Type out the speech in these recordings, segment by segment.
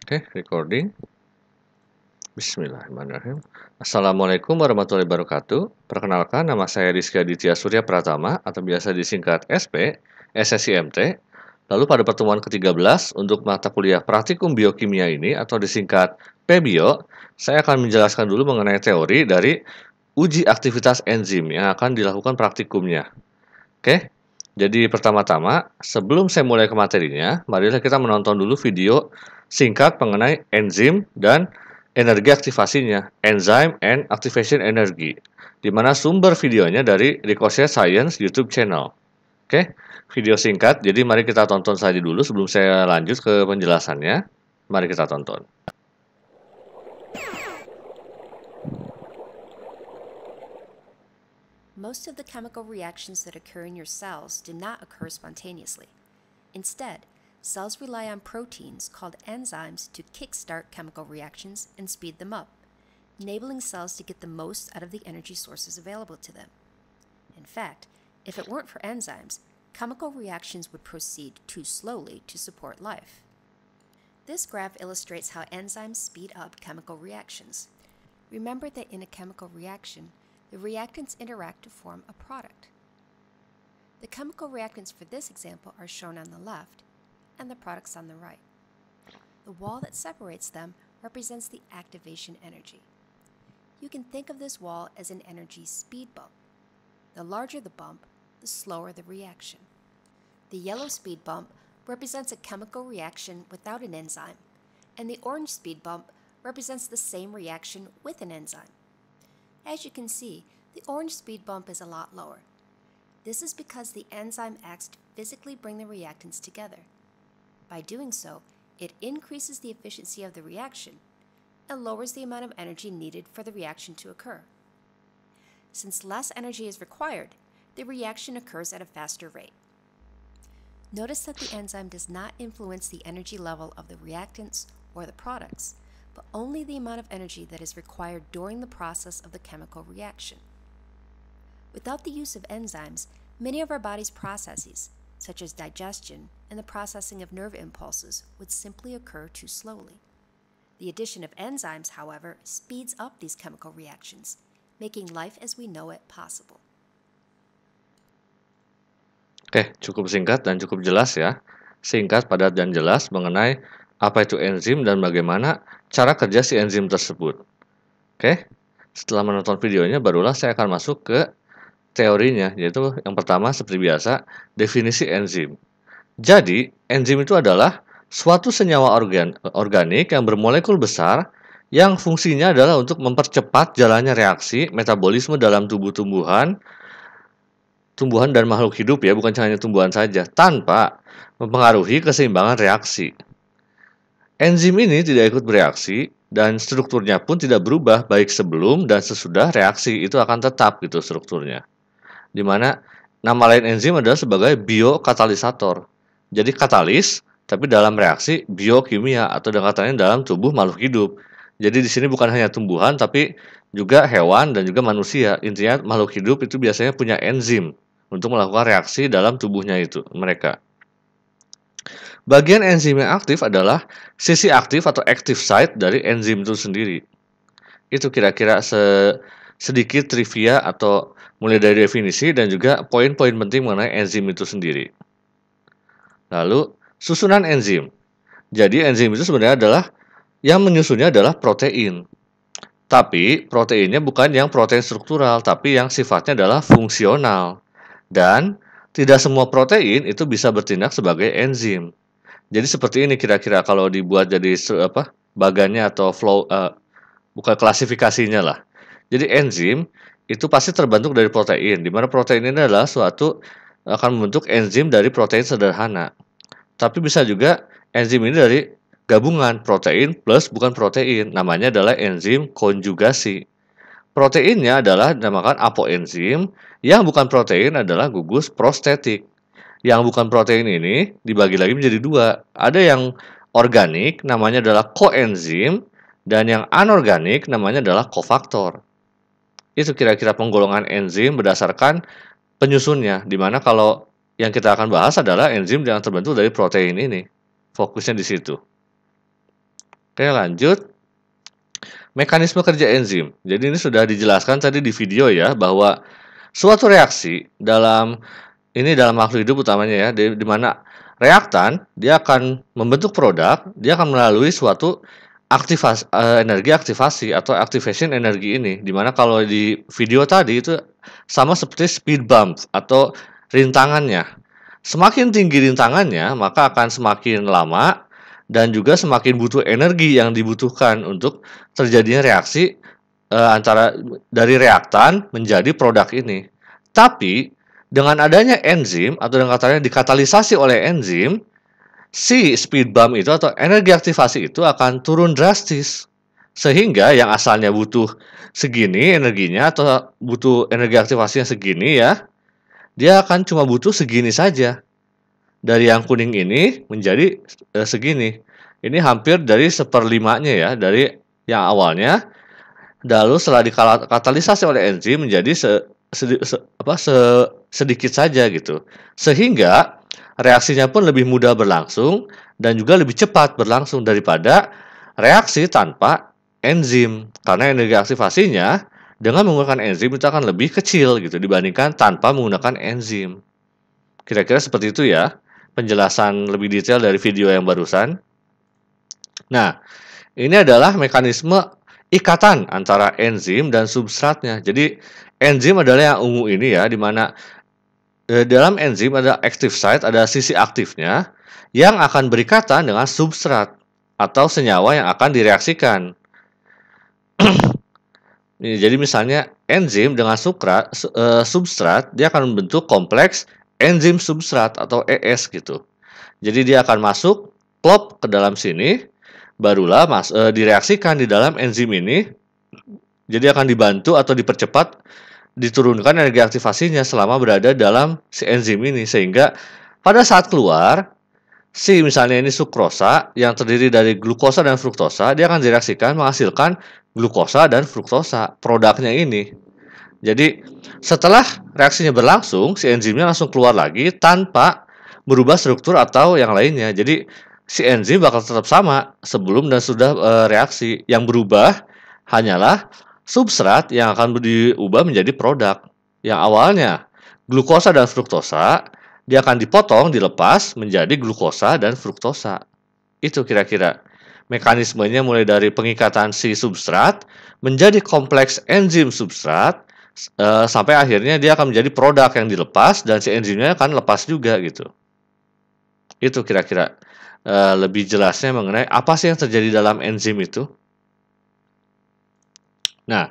Oke, recording. Bismillahirrahmanirrahim. Assalamualaikum warahmatullahi wabarakatuh. Perkenalkan, nama saya Rizky Aditya Surya Pratama atau biasa disingkat SP, SSIMT. Lalu pada pertemuan ke-13 untuk mata kuliah praktikum biokimia ini atau disingkat PBio, saya akan menjelaskan dulu mengenai teori dari uji aktivitas enzim yang akan dilakukan praktikumnya. Oke, jadi pertama-tama, sebelum saya mulai ke materinya, marilah kita menonton dulu video singkat mengenai enzim dan energi aktivasinya, Enzyme and Activation Energy, di mana sumber videonya dari Ricochet Science YouTube channel. Oke, video singkat, jadi mari kita tonton saja dulu sebelum saya lanjut ke penjelasannya. Mari kita tonton. Most of the chemical reactions that occur in your cells do not occur spontaneously. Instead, cells rely on proteins called enzymes to kickstart chemical reactions and speed them up, enabling cells to get the most out of the energy sources available to them. In fact, if it weren't for enzymes, chemical reactions would proceed too slowly to support life. This graph illustrates how enzymes speed up chemical reactions. Remember that in a chemical reaction, the reactants interact to form a product. The chemical reactants for this example are shown on the left, and the products on the right. The wall that separates them represents the activation energy. You can think of this wall as an energy speed bump. The larger the bump, the slower the reaction. The yellow speed bump represents a chemical reaction without an enzyme, and the orange speed bump represents the same reaction with an enzyme. As you can see, the orange speed bump is a lot lower. This is because the enzyme acts to physically bring the reactants together. By doing so, it increases the efficiency of the reaction and lowers the amount of energy needed for the reaction to occur. Since less energy is required, the reaction occurs at a faster rate. Notice that the enzyme does not influence the energy level of the reactants or the products, but only the amount of energy that is required during the process of the chemical reaction. Without the use of enzymes, many of our body's processes, such as digestion and the processing of nerve impulses, would simply occur too slowly. The addition of enzymes, however, speeds up these chemical reactions, making life as we know it possible. Oke, cukup singkat dan cukup jelas ya. Singkat, padat, dan jelas mengenai apa itu enzim dan bagaimana cara kerja si enzim tersebut. Oke, setelah menonton videonya barulah saya akan masuk ke teorinya, yaitu yang pertama seperti biasa, definisi enzim. Jadi, enzim itu adalah suatu senyawa organik yang bermolekul besar yang fungsinya adalah untuk mempercepat jalannya reaksi metabolisme dalam tumbuhan dan makhluk hidup ya, bukan hanya tumbuhan saja, tanpa mempengaruhi keseimbangan reaksi. Enzim ini tidak ikut bereaksi dan strukturnya pun tidak berubah baik sebelum dan sesudah reaksi, itu akan tetap gitu strukturnya. Dimana nama lain enzim adalah sebagai biokatalisator. Jadi katalis tapi dalam reaksi biokimia atau dengan kata lain dalam tubuh makhluk hidup. Jadi di sini bukan hanya tumbuhan tapi juga hewan dan juga manusia. Intinya makhluk hidup itu biasanya punya enzim untuk melakukan reaksi dalam tubuhnya itu mereka. Bagian enzim yang aktif adalah sisi aktif atau active site dari enzim itu sendiri. Itu kira-kira sedikit trivia atau mulai dari definisi dan juga poin-poin penting mengenai enzim itu sendiri. Lalu, susunan enzim. Jadi enzim itu sebenarnya adalah yang menyusunnya adalah protein. Tapi proteinnya bukan yang protein struktural, tapi yang sifatnya adalah fungsional. Dan tidak semua protein itu bisa bertindak sebagai enzim. Jadi seperti ini kira-kira kalau dibuat jadi bagannya atau bukan klasifikasinya lah. Jadi enzim itu pasti terbentuk dari protein, di mana protein ini adalah akan membentuk enzim dari protein sederhana. Tapi bisa juga enzim ini dari gabungan protein plus bukan protein, namanya adalah enzim konjugasi. Proteinnya adalah dinamakan apoenzim, yang bukan protein adalah gugus prostetik. Yang bukan protein ini dibagi lagi menjadi dua. Ada yang organik, namanya adalah koenzim, dan yang anorganik, namanya adalah kofaktor. Itu kira-kira penggolongan enzim berdasarkan penyusunnya, dimana kalau yang kita akan bahas adalah enzim yang terbentuk dari protein ini. Fokusnya di situ. Oke, lanjut. Mekanisme kerja enzim. Jadi ini sudah dijelaskan tadi di video ya, bahwa suatu reaksi dalam makhluk hidup utamanya ya, di mana reaktan dia akan membentuk produk, dia akan melalui suatu energi aktivasi atau activation energi ini, di mana kalau di video tadi itu sama seperti speed bump atau rintangannya. Semakin tinggi rintangannya, maka akan semakin lama dan juga semakin butuh energi yang dibutuhkan untuk terjadinya reaksi antara dari reaktan menjadi produk ini. Tapi dengan adanya enzim atau dengan katanya dikatalisasi oleh enzim, si speed bump itu atau energi aktivasi itu akan turun drastis. Sehingga yang asalnya butuh segini energinya atau butuh energi aktivasinya segini ya, dia akan cuma butuh segini saja. Dari yang kuning ini menjadi segini. Ini hampir dari seperlimanya ya, dari yang awalnya. Lalu setelah dikatalisasi oleh enzim menjadi sedikit saja gitu. Sehingga reaksinya pun lebih mudah berlangsung dan juga lebih cepat berlangsung daripada reaksi tanpa enzim. Karena energi aktivasinya dengan menggunakan enzim itu akan lebih kecil gitu dibandingkan tanpa menggunakan enzim. Kira-kira seperti itu ya, penjelasan lebih detail dari video yang barusan. Nah, ini adalah mekanisme ikatan antara enzim dan substratnya. Jadi, enzim adalah yang ungu ini ya, di mana dalam enzim ada active site, ada sisi aktifnya yang akan berikatan dengan substrat atau senyawa yang akan direaksikan. Jadi misalnya enzim dengan substrat, dia akan membentuk kompleks enzim substrat atau ES gitu. Jadi dia akan masuk klop ke dalam sini, barulah direaksikan di dalam enzim ini. Jadi akan dibantu atau dipercepat diturunkan energi aktivasinya selama berada dalam si enzim ini, sehingga pada saat keluar si misalnya ini sukrosa yang terdiri dari glukosa dan fruktosa, dia akan direaksikan menghasilkan glukosa dan fruktosa, produknya ini. Jadi setelah reaksinya berlangsung, si enzimnya langsung keluar lagi tanpa berubah struktur atau yang lainnya. Jadi si enzim bakal tetap sama sebelum dan sudah reaksi. Yang berubah hanyalah substrat yang akan diubah menjadi produk. Yang awalnya glukosa dan fruktosa, dia akan dipotong, dilepas menjadi glukosa dan fruktosa. Itu kira-kira mekanismenya, mulai dari pengikatan si substrat menjadi kompleks enzim substrat sampai akhirnya dia akan menjadi produk yang dilepas dan si enzimnya akan lepas juga gitu. Itu kira-kira lebih jelasnya mengenai apa sih yang terjadi dalam enzim itu. Nah,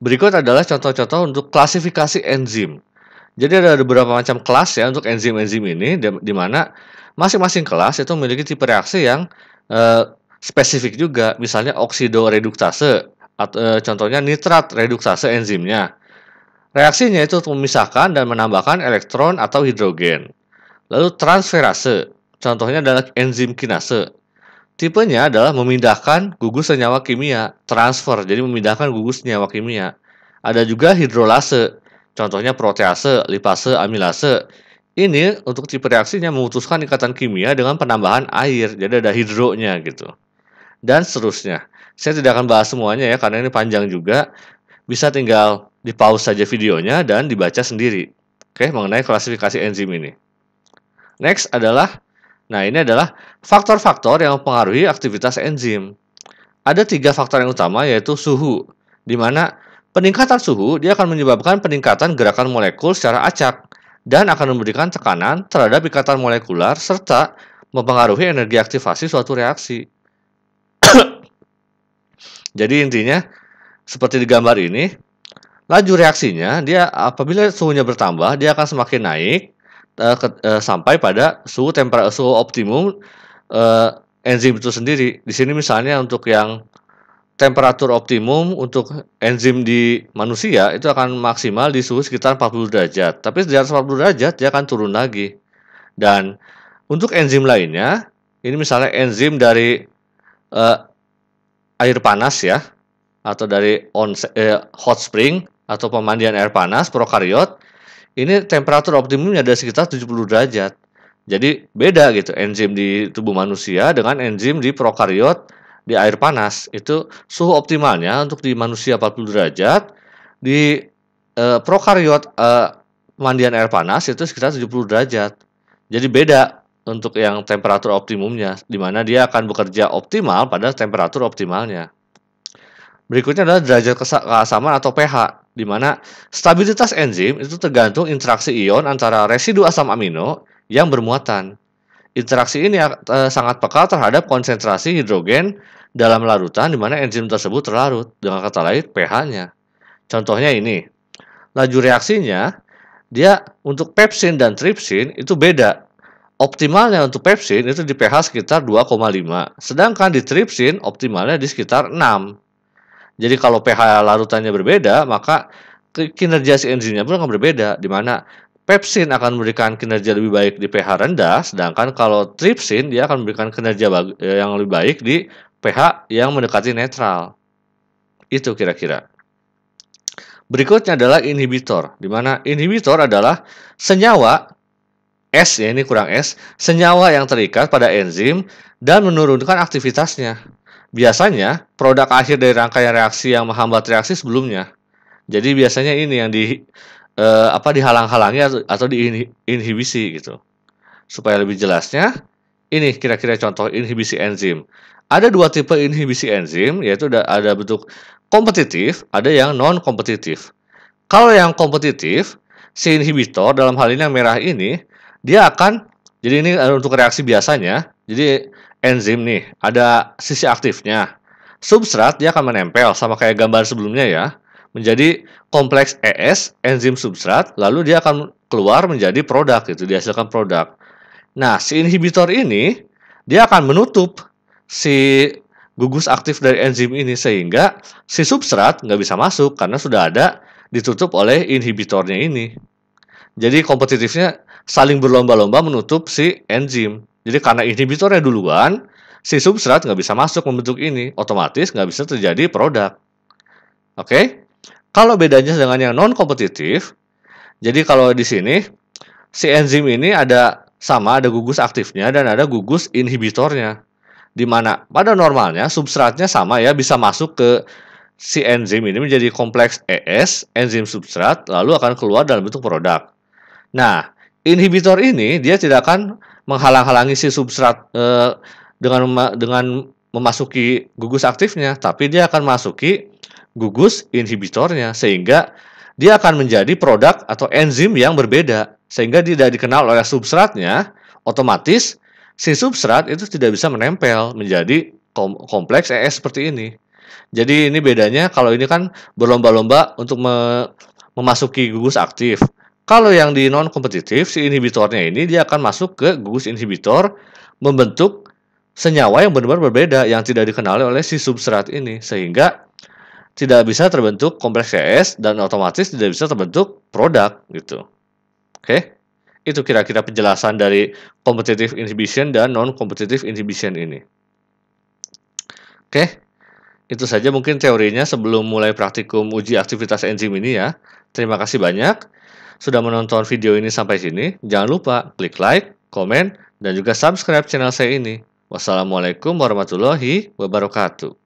berikut adalah contoh-contoh untuk klasifikasi enzim. Jadi ada beberapa macam kelas ya untuk enzim-enzim ini, di mana masing-masing kelas itu memiliki tipe reaksi yang spesifik juga. Misalnya oksidoreduktase, contohnya nitrat reduktase enzimnya. Reaksinya itu untuk memisahkan dan menambahkan elektron atau hidrogen. Lalu transferase, contohnya adalah enzim kinase. Tipenya adalah memindahkan gugus senyawa kimia, transfer, jadi memindahkan gugus senyawa kimia. Ada juga hidrolase, contohnya protease, lipase, amilase. Ini untuk tipe reaksinya memutuskan ikatan kimia dengan penambahan air, jadi ada hidronya gitu. Dan seterusnya. Saya tidak akan bahas semuanya ya, karena ini panjang juga. Bisa tinggal di pause saja videonya dan dibaca sendiri. Oke, mengenai klasifikasi enzim ini. Next adalah, ini adalah faktor-faktor yang mempengaruhi aktivitas enzim. Ada 3 faktor yang utama, yaitu suhu, di mana peningkatan suhu dia akan menyebabkan peningkatan gerakan molekul secara acak dan akan memberikan tekanan terhadap ikatan molekular serta mempengaruhi energi aktivasi suatu reaksi. Jadi intinya seperti di gambar ini, laju reaksinya dia apabila suhunya bertambah dia akan semakin naik sampai pada suhu optimum enzim itu sendiri. Di sini misalnya untuk yang temperatur optimum untuk enzim di manusia itu akan maksimal di suhu sekitar 40 derajat. Tapi di atas 40 derajat dia akan turun lagi. Dan untuk enzim lainnya, ini misalnya enzim dari air panas ya, atau dari hot spring atau pemandian air panas prokariot, ini temperatur optimumnya ada sekitar 70 derajat. Jadi beda gitu enzim di tubuh manusia dengan enzim di prokariot di air panas. Itu suhu optimalnya untuk di manusia 40 derajat, di prokariot pemandian air panas itu sekitar 70 derajat. Jadi beda untuk yang temperatur optimumnya, di mana dia akan bekerja optimal pada temperatur optimalnya. Berikutnya adalah derajat keasaman atau pH, di mana stabilitas enzim itu tergantung interaksi ion antara residu asam amino yang bermuatan. Interaksi ini sangat peka terhadap konsentrasi hidrogen dalam larutan di mana enzim tersebut terlarut, dengan kata lain pH-nya. Contohnya ini, laju reaksinya, dia untuk pepsin dan tripsin itu beda. Optimalnya untuk pepsin itu di pH sekitar 2,5, sedangkan di tripsin optimalnya di sekitar 6. Jadi kalau pH larutannya berbeda, maka kinerja si enzimnya pun akan berbeda, di mana pepsin akan memberikan kinerja lebih baik di pH rendah, sedangkan kalau tripsin dia akan memberikan kinerja yang lebih baik di pH yang mendekati netral. Itu kira-kira. Berikutnya adalah inhibitor, di mana inhibitor adalah senyawa S, ya ini kurang S, senyawa yang terikat pada enzim dan menurunkan aktivitasnya. Biasanya, produk akhir dari rangkaian reaksi yang menghambat reaksi sebelumnya. Jadi biasanya ini yang dihalang-halangi atau diinhibisi gitu. Supaya lebih jelasnya, ini kira-kira contoh inhibisi enzim. Ada dua tipe inhibisi enzim, yaitu ada bentuk kompetitif, ada yang non-kompetitif. Kalau yang kompetitif, si inhibitor dalam hal ini yang merah ini, dia akan, jadi ini untuk reaksi biasanya, jadi enzim nih, ada sisi aktifnya. Substrat dia akan menempel sama kayak gambar sebelumnya ya, menjadi kompleks ES, enzim substrat, lalu dia akan keluar menjadi produk gitu, dihasilkan produk. Nah, si inhibitor ini dia akan menutup si gugus aktif dari enzim ini sehingga si substrat nggak bisa masuk karena sudah ada ditutup oleh inhibitornya ini. Jadi kompetitifnya saling berlomba-lomba menutup si enzim. Jadi karena inhibitornya duluan, si substrat nggak bisa masuk membentuk ini, otomatis nggak bisa terjadi produk. Oke? Kalau bedanya dengan yang non-kompetitif, jadi kalau di sini, si enzim ini ada gugus aktifnya dan ada gugus inhibitornya. Di mana pada normalnya substratnya sama ya, bisa masuk ke si enzim ini menjadi kompleks ES, enzim substrat, lalu akan keluar dalam bentuk produk. Nah, inhibitor ini dia tidak akan menghalang-halangi si substrat dengan memasuki gugus aktifnya, tapi dia akan masuki gugus inhibitornya sehingga dia akan menjadi produk atau enzim yang berbeda sehingga tidak dikenal oleh substratnya, otomatis si substrat itu tidak bisa menempel menjadi kompleks ES seperti ini. Jadi ini bedanya, kalau ini kan berlomba-lomba untuk memasuki gugus aktif. Kalau yang di non-kompetitif, si inhibitornya ini dia akan masuk ke gugus inhibitor, membentuk senyawa yang benar-benar berbeda yang tidak dikenali oleh si substrat ini, sehingga tidak bisa terbentuk kompleks ES dan otomatis tidak bisa terbentuk produk gitu. Oke, itu kira-kira penjelasan dari competitive inhibition dan non-competitive inhibition ini. Oke, itu saja mungkin teorinya sebelum mulai praktikum uji aktivitas enzim ini ya. Terima kasih banyak sudah menonton video ini sampai sini. Jangan lupa klik like, komen, dan juga subscribe channel saya ini. Wassalamualaikum warahmatullahi wabarakatuh.